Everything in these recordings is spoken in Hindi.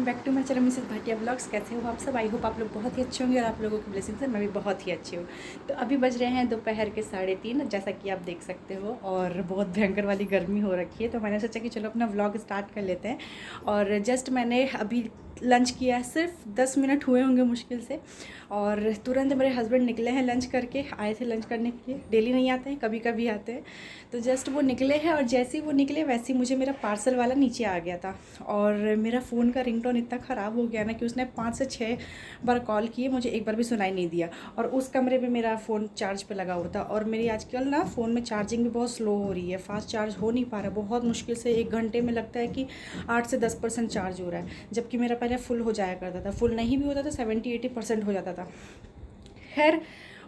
Back to my channel Mrs Bhatia blogs. कैसे हो आप सब? आई होप आप लोग बहुत ही अच्छे होंगे और आप लोगों की ब्लेसिंग से मैं भी बहुत ही अच्छी हूँ। तो अभी बज रहे हैं दोपहर के 3:30, जैसा कि आप देख सकते हो, और बहुत भयंकर वाली गर्मी हो रखी है। तो मैंने सोचा कि चलो अपना व्लॉग स्टार्ट कर लेते हैं। और जस्ट मैंने अभी लंच किया, सिर्फ 10 मिनट हुए होंगे मुश्किल से, और तुरंत मेरे हस्बैंड निकले हैं लंच करके। आए थे लंच करने के लिए, डेली नहीं आते हैं, कभी कभी आते हैं। तो जस्ट वो निकले हैं, और जैसे ही वो निकले वैसे ही मुझे मेरा पार्सल वाला नीचे आ गया था। और मेरा फ़ोन का रिंगटोन इतना ख़राब हो गया ना कि उसने 5 से 6 बार कॉल किए, मुझे एक बार भी सुनाई नहीं दिया। और उस कमरे में मेरा फ़ोन चार्ज पे लगा हुआ था, और मेरी आजकल ना फ़ोन में चार्जिंग भी बहुत स्लो हो रही है, फास्ट चार्ज हो नहीं पा रहा। बहुत मुश्किल से 1 घंटे में लगता है कि 8 से 10% चार्ज हो रहा है, जबकि मेरा पहले फुल हो जाया करता था। फुल नहीं भी होता था, 70-80% हो जाता था। खैर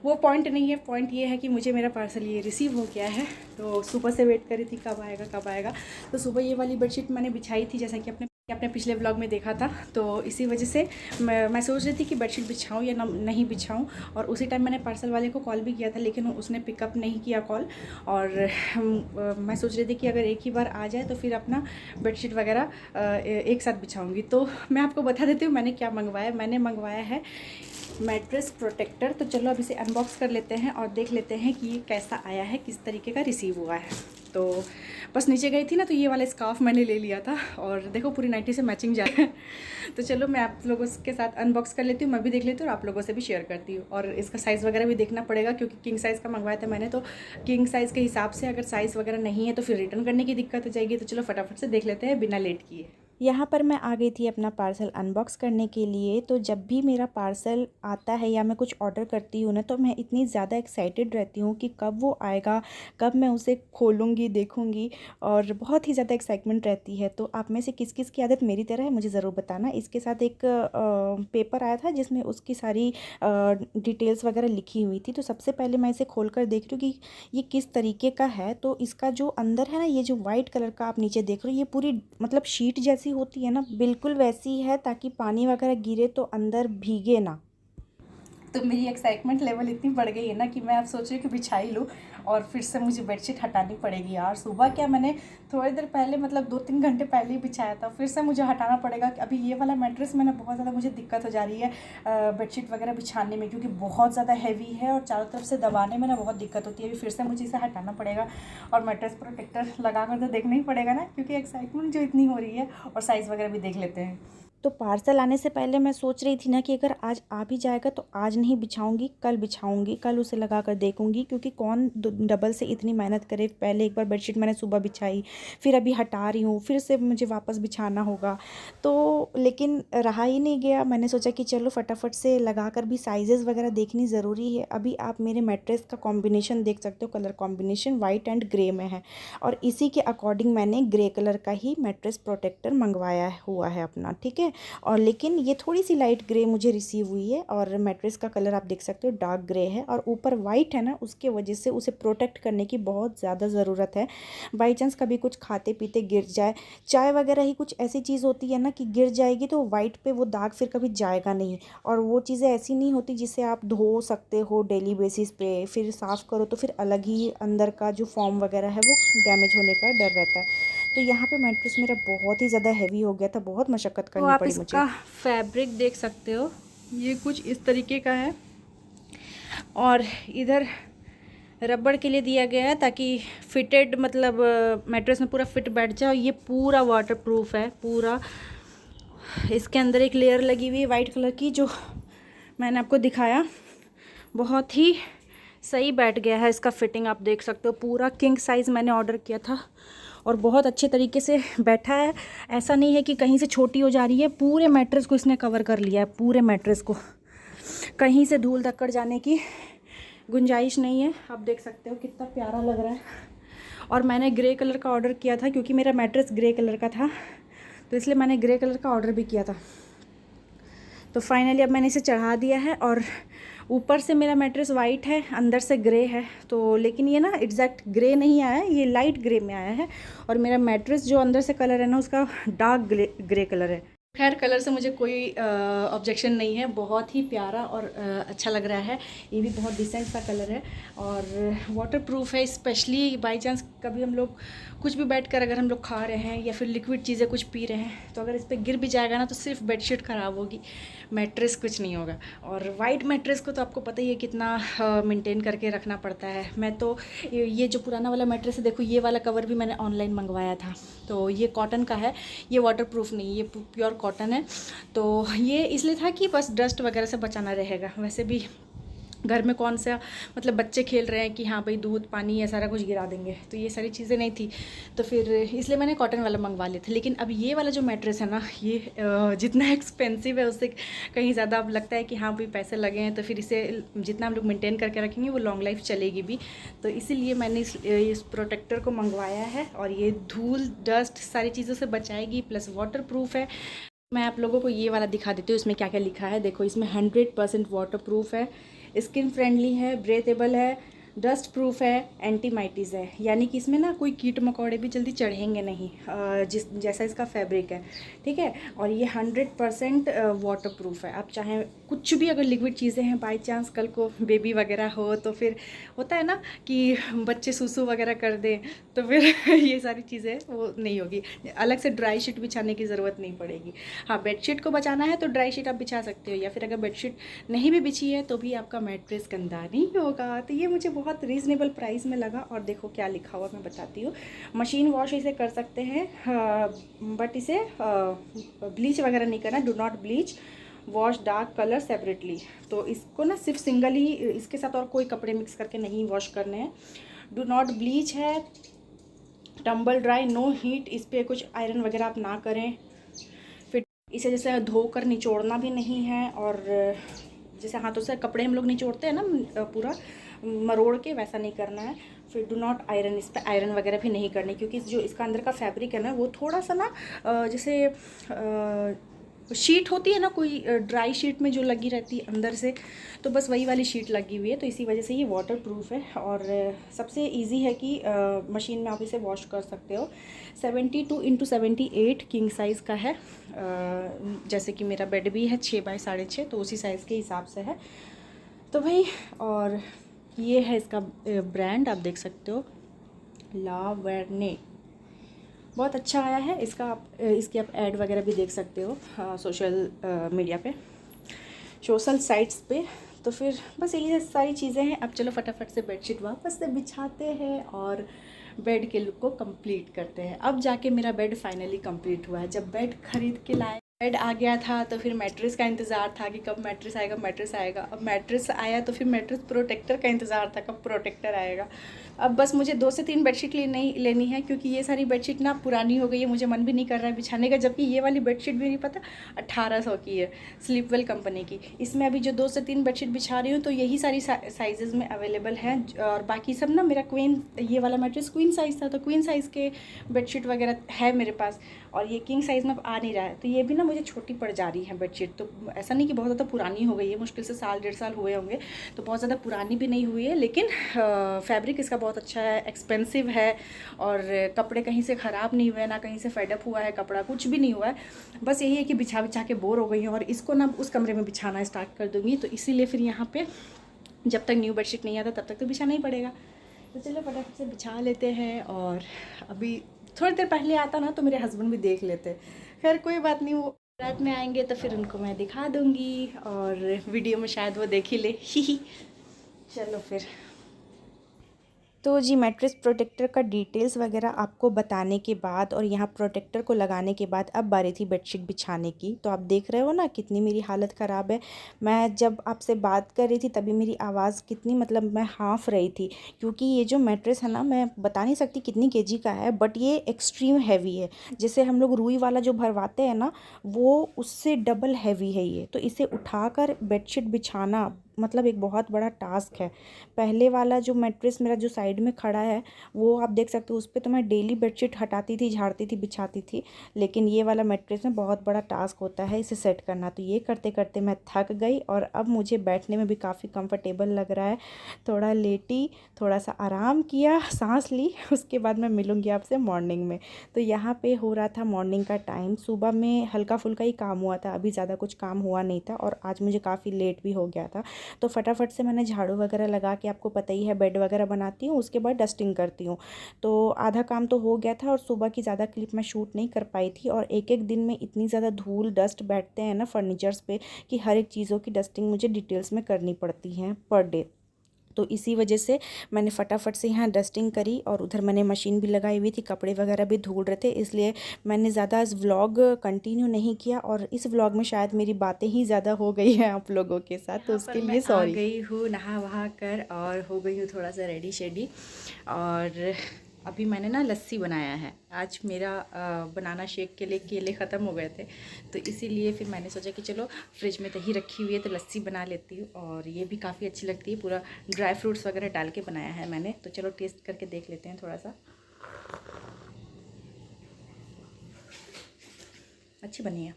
वो पॉइंट नहीं है, पॉइंट ये है कि मुझे मेरा पार्सल ये रिसीव हो गया है। तो सुबह से वेट करी थी कब आएगा कब आएगा। तो सुबह ये वाली बेडशीट मैंने बिछाई थी, जैसा कि अपने पिछले व्लॉग में देखा था। तो इसी वजह से मैं सोच रही थी कि बेडशीट बिछाऊँ या नहीं बिछाऊँ। और उसी टाइम मैंने पार्सल वाले को कॉल भी किया था, लेकिन उसने पिकअप नहीं किया कॉल। और मैं सोच रही थी कि अगर एक ही बार आ जाए तो फिर अपना बेडशीट वगैरह एक साथ बिछाऊँगी। तो मैं आपको बता देती हूँ मैंने क्या मंगवाया। मैंने मंगवाया है मैट्रेस प्रोटेक्टर। तो चलो अब इसे अनबॉक्स कर लेते हैं और देख लेते हैं कि ये कैसा आया है, किस तरीके का रिसीव हुआ है। तो बस नीचे गई थी ना, तो ये वाला स्कार्फ मैंने ले लिया था, और देखो पूरी नाइटी से मैचिंग जा रहा है। तो चलो मैं आप लोगों के साथ अनबॉक्स कर लेती हूँ, मैं भी देख लेती हूँ और आप लोगों से भी शेयर करती हूँ। और इसका साइज़ वगैरह भी देखना पड़ेगा, क्योंकि किंग साइज़ का मंगवाया था मैंने। तो किंग साइज़ के हिसाब से अगर साइज़ वगैरह नहीं है तो फिर रिटर्न करने की दिक्कत हो जाएगी। तो चलो फटाफट से देख लेते हैं बिना लेट किए। यहाँ पर मैं आ गई थी अपना पार्सल अनबॉक्स करने के लिए। तो जब भी मेरा पार्सल आता है या मैं कुछ ऑर्डर करती हूँ ना, तो मैं इतनी ज़्यादा एक्साइटेड रहती हूँ कि कब वो आएगा, कब मैं उसे खोलूँगी, देखूँगी, और बहुत ही ज़्यादा एक्साइटमेंट रहती है। तो आप में से किस किस की आदत मेरी तरह है मुझे ज़रूर बताना। इसके साथ एक पेपर आया था जिसमें उसकी सारी डिटेल्स वगैरह लिखी हुई थी। तो सबसे पहले मैं इसे खोल कर देख रही हूँ कि ये किस तरीके का है। तो इसका जो अंदर है ना, ये जो वाइट कलर का आप नीचे देख रहे हो, ये पूरी मतलब शीट जैसी होती है ना, बिल्कुल वैसी है, ताकि पानी वगैरह गिरे तो अंदर भीगे ना। तो मेरी एक्साइटमेंट लेवल इतनी बढ़ गई है ना कि मैं अब सोच रही हूँ कि बिछा ही लूँ, और फिर से मुझे बेडशीट हटानी पड़ेगी यार। सुबह क्या, मैंने थोड़ी देर पहले मतलब 2-3 घंटे पहले ही बिछाया था, फिर से मुझे हटाना पड़ेगा। अभी ये वाला मैट्रेस में ना बहुत ज़्यादा मुझे दिक्कत हो जा रही है बेडशीट वगैरह बिछाने में, क्योंकि बहुत ज़्यादा हैवी है और चारों तरफ से दबाने में ना बहुत दिक्कत होती है। अभी फिर से मुझे इसे हटाना पड़ेगा और मैट्रेस प्रोटेक्टर लगा कर तो देखना ही पड़ेगा ना, क्योंकि एक्साइटमेंट जो इतनी हो रही है। और साइज़ वगैरह भी देख लेते हैं। तो पार्सल आने से पहले मैं सोच रही थी ना कि अगर आज आ भी जाएगा तो आज नहीं बिछाऊंगी, कल बिछाऊंगी, कल उसे लगा कर देखूंगी, क्योंकि कौन डबल से इतनी मेहनत करे। पहले एक बार बेडशीट मैंने सुबह बिछाई, फिर अभी हटा रही हूँ, फिर से मुझे वापस बिछाना होगा। तो लेकिन रहा ही नहीं गया। मैंने सोचा कि चलो फटाफट से लगा कर भी साइजेस वगैरह देखनी ज़रूरी है। अभी आप मेरे मैट्रेस का कॉम्बिनेशन देख सकते हो, colour combination white and grey में है, और इसी के अकॉर्डिंग मैंने ग्रे कलर का ही मैट्रेस प्रोटेक्टर मंगवाया हुआ है अपना, ठीक है। और लेकिन ये थोड़ी सी लाइट ग्रे मुझे रिसीव हुई है, और मैट्रेस का कलर आप देख सकते हो डार्क ग्रे है, और ऊपर वाइट है ना, उसके वजह से उसे प्रोटेक्ट करने की बहुत ज़्यादा ज़रूरत है। बाई चांस कभी कुछ खाते पीते गिर जाए, चाय वगैरह ही कुछ ऐसी चीज़ होती है ना कि गिर जाएगी तो वाइट पे वो दाग फिर कभी जाएगा नहीं। और वो चीज़ें ऐसी नहीं होती जिसे आप धो सकते हो डेली बेसिस पे, फिर साफ़ करो तो फिर अलग ही अंदर का जो फॉर्म वगैरह है वो डैमेज होने का डर रहता है। तो यहाँ पे मैट्रेस मेरा बहुत ही ज़्यादा हैवी हो गया था, बहुत मशक्क़त तो करनी आप पड़ी मुझे। इसका फैब्रिक देख सकते हो, ये कुछ इस तरीके का है। और इधर रबड़ के लिए दिया गया है ताकि फिटेड, मतलब मैट्रेस में पूरा फिट बैठ जाए। ये पूरा वाटरप्रूफ है पूरा। इसके अंदर एक लेयर लगी हुई है वाइट कलर की, जो मैंने आपको दिखाया। बहुत ही सही बैठ गया है इसका फिटिंग, आप देख सकते हो। पूरा किंग साइज़ मैंने ऑर्डर किया था और बहुत अच्छे तरीके से बैठा है। ऐसा नहीं है कि कहीं से छोटी हो जा रही है, पूरे मैट्रेस को इसने कवर कर लिया है, पूरे मैट्रेस को। कहीं से धूल धक्कड़ जाने की गुंजाइश नहीं है। आप देख सकते हो कितना प्यारा लग रहा है। और मैंने ग्रे कलर का ऑर्डर किया था, क्योंकि मेरा मैट्रेस ग्रे कलर का था, तो इसलिए मैंने ग्रे कलर का ऑर्डर भी किया था। तो फाइनली अब मैंने इसे चढ़ा दिया है, और ऊपर से मेरा मैट्रेस वाइट है, अंदर से ग्रे है। तो लेकिन ये ना एग्जैक्ट ग्रे नहीं आया है, ये लाइट ग्रे में आया है। और मेरा मैट्रेस जो अंदर से कलर है ना, उसका डार्क ग्रे कलर है। खैर कलर से मुझे कोई ऑब्जेक्शन नहीं है, बहुत ही प्यारा और अच्छा लग रहा है। ये भी बहुत डिसेंट सा कलर है और वाटर प्रूफ है। स्पेशली बाई चांस कभी हम लोग कुछ भी बैठकर अगर हम लोग खा रहे हैं या फिर लिक्विड चीज़ें कुछ पी रहे हैं तो अगर इस पर गिर भी जाएगा ना तो सिर्फ बेडशीट ख़राब होगी, मैट्रेस कुछ नहीं होगा। और वाइट मैट्रेस को तो आपको पता ही है कितना मेंटेन करके रखना पड़ता है। मैं तो ये जो पुराना वाला मैट्रेस है, देखो ये वाला कवर भी मैंने ऑनलाइन मंगवाया था, तो ये कॉटन का है, ये वाटर प्रूफ नहीं, ये प्योर कॉटन है। तो ये इसलिए था कि बस डस्ट वगैरह से बचाना रहेगा। वैसे भी घर में कौन सा मतलब बच्चे खेल रहे हैं कि हाँ भाई दूध पानी ये सारा कुछ गिरा देंगे, तो ये सारी चीज़ें नहीं थी, तो फिर इसलिए मैंने कॉटन वाला मंगवा लिए थे। लेकिन अब ये वाला जो मैट्रेस है ना, ये जितना एक्सपेंसिव है उससे कहीं ज़्यादा अब लगता है कि हाँ भाई पैसे लगे हैं, तो फिर इसे जितना हम लोग मेंटेन करके रखेंगे वो लॉन्ग लाइफ चलेगी भी। तो इसीलिए मैंने इस प्रोटेक्टर को मंगवाया है और ये धूल डस्ट सारी चीज़ों से बचाएगी, प्लस वाटर प्रूफ है। मैं आप लोगों को ये वाला दिखा देती हूँ इसमें क्या क्या लिखा है। देखो इसमें 100% वाटर प्रूफ है, स्किन फ्रेंडली है, ब्रेथेबल है, डस्ट प्रूफ है, एंटी माइटिस है, यानी कि इसमें ना कोई कीट मकोड़े भी जल्दी चढ़ेंगे नहीं, जैसा इसका फैब्रिक है, ठीक है। और ये 100% वाटर प्रूफ है। आप चाहें कुछ भी अगर लिक्विड चीज़ें हैं, बाई चांस कल को बेबी वगैरह हो तो फिर होता है ना कि बच्चे सूसू वगैरह कर दें, तो फिर ये सारी चीज़ें वो नहीं होगी। अलग से ड्राई शीट बिछाने की ज़रूरत नहीं पड़ेगी। हाँ, बेडशीट को बचाना है तो ड्राई शीट आप बिछा सकते हो, या फिर अगर बेडशीट नहीं भी बिछी है तो भी आपका मैट्रेस गंदा नहीं होगा। तो ये मुझे बहुत रीज़नेबल प्राइस में लगा। और देखो क्या लिखा हुआ मैं बताती हूँ। मशीन वॉश इसे कर सकते हैं, बट इसे ब्लीच वगैरह नहीं करना। Do not bleach, wash dark colour separately. तो इसको ना सिर्फ सिंगल ही, इसके साथ और कोई कपड़े मिक्स करके नहीं वॉश करने हैं। डू नॉट ब्लीच है, टम्बल ड्राई, नो हीट, इस पर कुछ आयरन वगैरह आप ना करें। फिर इसे जैसे धोकर निचोड़ना भी नहीं है, और जैसे हाथों से कपड़े हम लोग निचोड़ते हैं ना पूरा मरोड़ के, वैसा नहीं करना है। फिर डू नॉट आयरन, इस पर आयरन वगैरह भी नहीं करनी, क्योंकि जो इसका अंदर का फैब्रिक है ना वो थोड़ा सा ना जैसे शीट होती है ना कोई ड्राई शीट में जो लगी रहती है अंदर से, तो बस वही वाली शीट लगी हुई है, तो इसी वजह से ये वाटर प्रूफ है। और सबसे इजी है कि मशीन में आप इसे वॉश कर सकते हो। 72x78 किंग साइज़ का है, जैसे कि मेरा बेड भी है 6 बाय 6.5, तो उसी साइज़ के हिसाब से है। तो भाई, और ये है इसका ब्रांड, आप देख सकते हो, ला वेर्ने, बहुत अच्छा आया है इसका। आप इसके आप ऐड वगैरह भी देख सकते हो सोशल मीडिया पे, सोशल साइट्स पे। तो फिर बस ये सारी चीज़ें हैं। अब चलो फटाफट से बेडशीट वापस से बिछाते हैं और बेड के लुक को कंप्लीट करते हैं। अब जाके मेरा बेड फाइनली कंप्लीट हुआ है। जब बेड खरीद के लाए, बेड आ गया था तो फिर मैट्रेस का इंतज़ार था कि कब मैट्रेस आएगा, मैट्रेस आएगा। अब मैट्रेस आया तो फिर मैट्रेस प्रोटेक्टर का इंतज़ार था, कब प्रोटेक्टर आएगा। अब बस मुझे 2 से 3 बेडशीट लेनी है, क्योंकि ये सारी बेडशीट ना पुरानी हो गई है, मुझे मन भी नहीं कर रहा है बिछाने का। जबकि ये वाली बेडशीट भी नहीं पता 1800 की है, स्लीपवेल कंपनी की। इसमें अभी जो 2 से 3 बेडशीट बिछा रही हूँ तो यही सारी साइजेज़ में अवेलेबल हैं, और बाकी सब ना मेरा क्वीन, ये वाला मैट्रेस क्वीन साइज़ था, तो क्वीन साइज़ के बेडशीट वगैरह है मेरे पास, और ये किंग साइज़ में अब आ नहीं रहा है, तो ये भी ना मुझे छोटी पड़ जा रही है बेडशीट। तो ऐसा नहीं कि बहुत ज़्यादा पुरानी हो गई है, मुश्किल से 1 1.5 साल हुए होंगे, तो बहुत ज़्यादा पुरानी भी नहीं हुई है। लेकिन फैब्रिक इसका बहुत अच्छा है, एक्सपेंसिव है, और कपड़े कहीं से ख़राब नहीं हुए, ना कहीं से फेडअप हुआ है कपड़ा, कुछ भी नहीं हुआ है। बस यही है कि बिछा बिछा के बोर हो गई हूँ, और इसको ना उस कमरे में बिछाना स्टार्ट कर दूँगी, तो इसीलिए फिर यहाँ पे जब तक न्यू बेडशीट नहीं आता तब तक तो बिछाना ही पड़ेगा। तो चलो फटाफट से बिछा लेते हैं। और अभी थोड़ी देर पहले आता ना तो मेरे हस्बैंड भी देख लेते, खैर कोई बात नहीं, वो रात में आएंगे तो फिर उनको मैं दिखा दूँगी, और वीडियो में शायद वो देख ही ले। ही चलो फिर। तो जी मैट्रेस प्रोटेक्टर का डिटेल्स वगैरह आपको बताने के बाद और यहाँ प्रोटेक्टर को लगाने के बाद अब बारी थी बेडशीट बिछाने की। तो आप देख रहे हो ना कितनी मेरी हालत ख़राब है। मैं जब आपसे बात कर रही थी तभी मेरी आवाज़ कितनी, मतलब मैं हाँफ रही थी, क्योंकि ये जो मैट्रेस है ना, मैं बता नहीं सकती कितनी केजी का है, बट ये एक्सट्रीम हैवी है। जैसे हम लोग रुई वाला जो भरवाते हैं ना, वो उससे डबल हैवी है ये। तो इसे उठाकर बेडशीट बिछाना मतलब एक बहुत बड़ा टास्क है। पहले वाला जो मैट्रेस मेरा जो साइड में खड़ा है वो आप देख सकते हो, उस पर तो मैं डेली बेडशीट हटाती थी, झाड़ती थी, बिछाती थी। लेकिन ये वाला मैट्रेस में बहुत बड़ा टास्क होता है इसे सेट करना। तो ये करते करते मैं थक गई और अब मुझे बैठने में भी काफ़ी कंफर्टेबल लग रहा है। थोड़ा लेटी, थोड़ा सा आराम किया, सांस ली, उसके बाद मैं मिलूँगी आपसे मॉर्निंग में। तो यहाँ पे हो रहा था मॉर्निंग का टाइम। सुबह में हल्का फुल्का ही काम हुआ था, अभी ज़्यादा कुछ काम हुआ नहीं था और आज मुझे काफ़ी लेट भी हो गया था। तो फटाफट से मैंने झाड़ू वगैरह लगा के, आपको पता ही है बेड वगैरह बनाती हूँ, उसके बाद डस्टिंग करती हूँ। तो आधा काम तो हो गया था और सुबह की ज़्यादा क्लिप मैं शूट नहीं कर पाई थी। और एक एक दिन में इतनी ज़्यादा धूल डस्ट बैठते हैं ना फर्नीचर्स पे कि हर एक चीज़ों की डस्टिंग मुझे डिटेल्स में करनी पड़ती है पर डे। तो इसी वजह से मैंने फटाफट से यहाँ डस्टिंग करी और उधर मैंने मशीन भी लगाई हुई थी, कपड़े वगैरह भी धुल रहे थे, इसलिए मैंने ज़्यादा इस व्लॉग कंटिन्यू नहीं किया। और इस व्लॉग में शायद मेरी बातें ही ज़्यादा हो गई हैं आप लोगों के साथ, तो उसके लिए आ सॉरी। गई हूँ नहा वहा कर और हो गई हूँ थोड़ा सा रेडी शेडी। और अभी मैंने ना लस्सी बनाया है। आज मेरा बनाना शेक के लिए केले ख़त्म हो गए थे, तो इसीलिए फिर मैंने सोचा कि चलो फ्रिज में दही रखी हुई है तो लस्सी बना लेती हूँ। और ये भी काफ़ी अच्छी लगती है, पूरा ड्राई फ्रूट्स वगैरह डाल के बनाया है मैंने। तो चलो टेस्ट करके देख लेते हैं थोड़ा सा। अच्छी बनी है।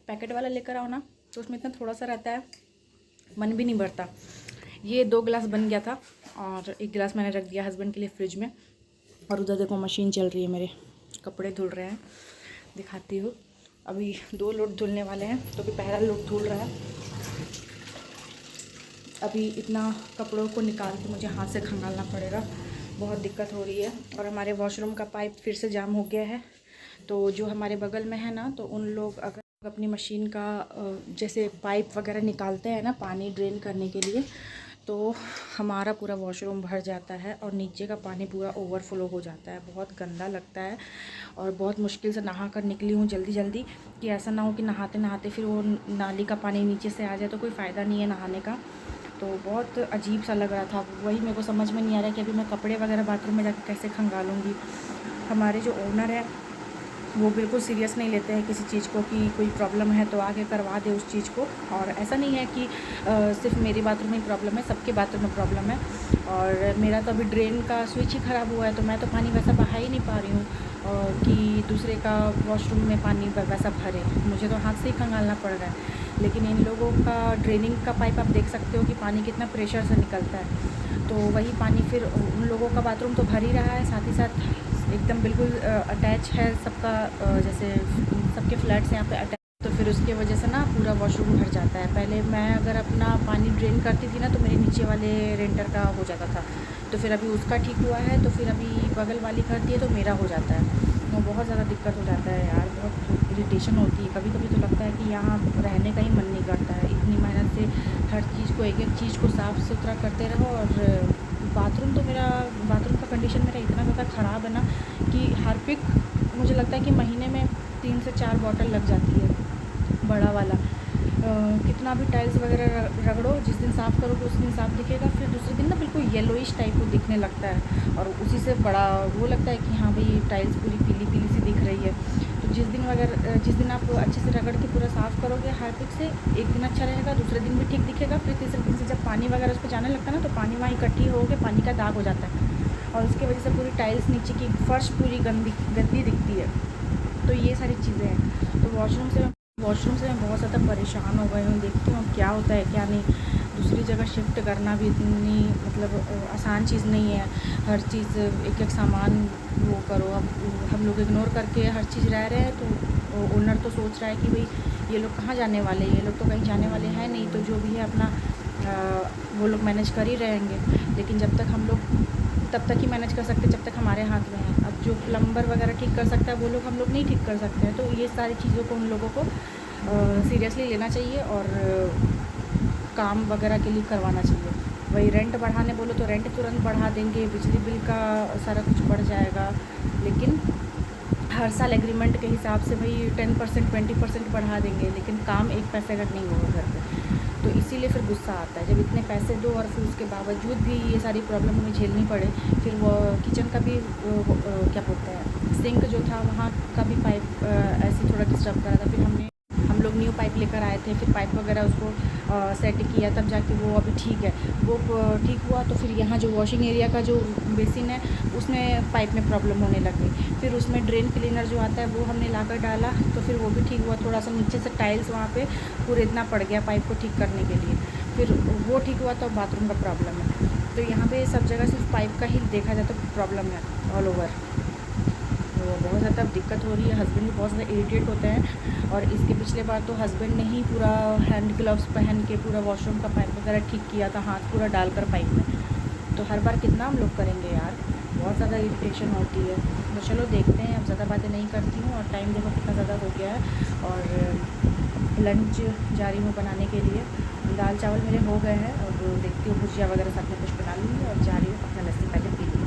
पैकेट वाला लेकर आओ ना तो उसमें इतना थोड़ा सा रहता है, मन भी नहीं भरता। ये 2 गिलास बन गया था और 1 गिलास मैंने रख दिया हस्बैंड के लिए फ्रिज में। और उधर देखो मशीन चल रही है, मेरे कपड़े धुल रहे हैं, दिखाती हूँ। अभी 2 लोड धुलने वाले हैं, तो अभी पहला लोड धुल रहा है। अभी इतना कपड़ों को निकाल के मुझे हाथ से खंगालना पड़ेगा, बहुत दिक्कत हो रही है। और हमारे वॉशरूम का पाइप फिर से जाम हो गया है। तो जो हमारे बगल में है ना, तो उन लोग अगर अपनी मशीन का जैसे पाइप वगैरह निकालते हैं ना पानी ड्रेन करने के लिए, तो हमारा पूरा वॉशरूम भर जाता है और नीचे का पानी पूरा ओवरफ्लो हो जाता है। बहुत गंदा लगता है और बहुत मुश्किल से नहा कर निकली हूँ जल्दी जल्दी, कि ऐसा ना हो कि नहाते नहाते फिर वो नाली का पानी नीचे से आ जाए, तो कोई फ़ायदा नहीं है नहाने का। तो बहुत अजीब सा लग रहा था, वही मेरे को समझ में नहीं आ रहा कि अभी मैं कपड़े वगैरह बाथरूम में जाकर कैसे खंगालूँगी। हमारे जो ओनर है वो बिल्कुल सीरियस नहीं लेते हैं किसी चीज़ को, कि कोई प्रॉब्लम है तो आगे करवा दे उस चीज़ को। और ऐसा नहीं है कि सिर्फ मेरे बाथरूम में प्रॉब्लम है, सबके बाथरूम में प्रॉब्लम है। और मेरा तो अभी ड्रेन का स्विच ही ख़राब हुआ है, तो मैं तो पानी वैसा बहा ही नहीं पा रही हूँ कि दूसरे का वॉशरूम में पानी वैसा भरे। मुझे तो हाथ से ही खंगालना पड़ रहा है। लेकिन इन लोगों का ड्रेनिंग का पाइप आप देख सकते हो कि पानी कितना प्रेशर से निकलता है। तो वही पानी फिर उन लोगों का बाथरूम तो भर ही रहा है, साथ ही साथ एकदम बिल्कुल अटैच है सबका, जैसे सबके फ्लैट्स यहाँ पे अटैच, तो फिर उसके वजह से ना पूरा वॉशरूम भर जाता है। पहले मैं अगर अपना पानी ड्रेन करती थी ना तो मेरे नीचे वाले रेंटर का हो जाता था, तो फिर अभी उसका ठीक हुआ है, तो फिर अभी बगल वाली करती है तो मेरा हो जाता है। तो बहुत ज़्यादा दिक्कत हो जाता है यार, बहुत इरिटेशन होती है। कभी कभी तो लगता है कि यहाँ रहने का ही मन नहीं करता है। इतनी मेहनत से हर चीज़ को, एक एक चीज़ को साफ़ सुथरा करते रहो। और बाथरूम का कंडीशन मेरा इतना ज़्यादा ख़राब है ना कि हार्पिक मुझे लगता है कि महीने में 3 से 4 बॉटल लग जाती है, बड़ा वाला। कितना भी टाइल्स वगैरह रगड़ो, जिस दिन साफ़ करोगे उस दिन साफ़ दिखेगा, फिर दूसरे दिन ना बिल्कुल येलोइश टाइप को दिखने लगता है। और उसी से बड़ा वो लगता है कि हाँ भाई टाइल्स पूरी पीली पीली सी दिख रही है। तो जिस दिन आप अच्छे से रगड़ के पूरा साफ़ करोगे हार्पिक से, एक दिन अच्छा रहेगा, दूसरे दिन भी ठीक दिखेगा। फिर तीसरे दिन से जब पानी वगैरह उस पर जाने लगता है ना, तो पानी वहाँ इकट्ठी होकर पानी का दाग हो जाता है और उसकी वजह से पूरी टाइल्स नीचे की फर्श पूरी गंदी दिखती है। तो ये सारी चीज़ें हैं। तो वॉशरूम से मैं बहुत ज़्यादा परेशान हो गई हूँ। देखती हूँ क्या होता है क्या नहीं। दूसरी जगह शिफ्ट करना भी इतनी मतलब आसान चीज़ नहीं है। हर चीज़ एक एक सामान वो करो। अब हम लोग इग्नोर करके हर चीज़ रह रहे हैं, तो ओनर तो सोच रहा है कि भाई ये लोग कहाँ जाने वाले, ये लोग तो कहीं जाने वाले हैं नहीं, तो जो भी है अपना वो लोग मैनेज कर ही रहेंगे। लेकिन जब तक हम लोग तब तक ही मैनेज कर सकते जब तक हमारे हाथ में है। अब जो प्लम्बर वगैरह ठीक कर सकता है वो लोग, हम लोग नहीं ठीक कर सकते हैं। तो ये सारी चीज़ों को उन लोगों को सीरियसली लेना चाहिए और काम वगैरह के लिए करवाना चाहिए। वही रेंट बढ़ाने बोलो तो रेंट तुरंत बढ़ा देंगे, बिजली बिल का सारा कुछ बढ़ जाएगा। लेकिन हर साल एग्रीमेंट के हिसाब से भाई 10% 20% बढ़ा देंगे, लेकिन काम 1 पैसे का नहीं होगा घर पे। तो इसीलिए फिर गुस्सा आता है जब इतने पैसे दो और फिर उसके बावजूद भी ये सारी प्रॉब्लम हमें झेलनी पड़े। फिर वो किचन का भी क्या बोलते हैं, सिंक जो था वहाँ का भी पाइप ऐसे थोड़ा डिस्टर्ब करा था। फिर हम लोग न्यू पाइप लेकर आए थे, फिर पाइप वगैरह उसको सेट किया, तब जाके वो अभी ठीक है। वो ठीक हुआ तो फिर यहाँ जो वॉशिंग एरिया का जो बेसिन है उसमें पाइप में प्रॉब्लम होने लग गई। फिर उसमें ड्रेन क्लीनर जो आता है वो हमने लाकर डाला तो फिर वो भी ठीक हुआ। थोड़ा सा नीचे से टाइल्स वहाँ पे कुरेदना पड़ गया पाइप को ठीक करने के लिए, फिर वो ठीक हुआ। तो बाथरूम का प्रॉब्लम है, तो यहाँ पे सब जगह सिर्फ पाइप का ही देखा जाए तो प्रॉब्लम है ऑल ओवर। तो बहुत ज़्यादा दिक्कत हो रही है। हस्बैंड भी बहुत ज़्यादा इरिटेट होते हैं, और इसके पिछले बार तो हस्बैंड ने ही पूरा हैंड ग्लव्स पहन के पूरा वॉशरूम का पाइप वगैरह ठीक किया था, हाथ पूरा डालकर पाइप में। तो हर बार कितना हम लोग करेंगे यार, बहुत ज़्यादा इरिटेशन होती है। तो चलो देखते हैं, अब ज़्यादा बातें नहीं करती हूँ, और टाइम देखो कितना ज़्यादा हो गया है। और लंच जा रही हूँ बनाने के लिए। दाल चावल मेरे हो गए हैं, और देखती हूँ भुजिया वगैरह साथ में कुछ बना लूँगी, और जा रही हूँ अपना लस्सी पहले पी लूँगी।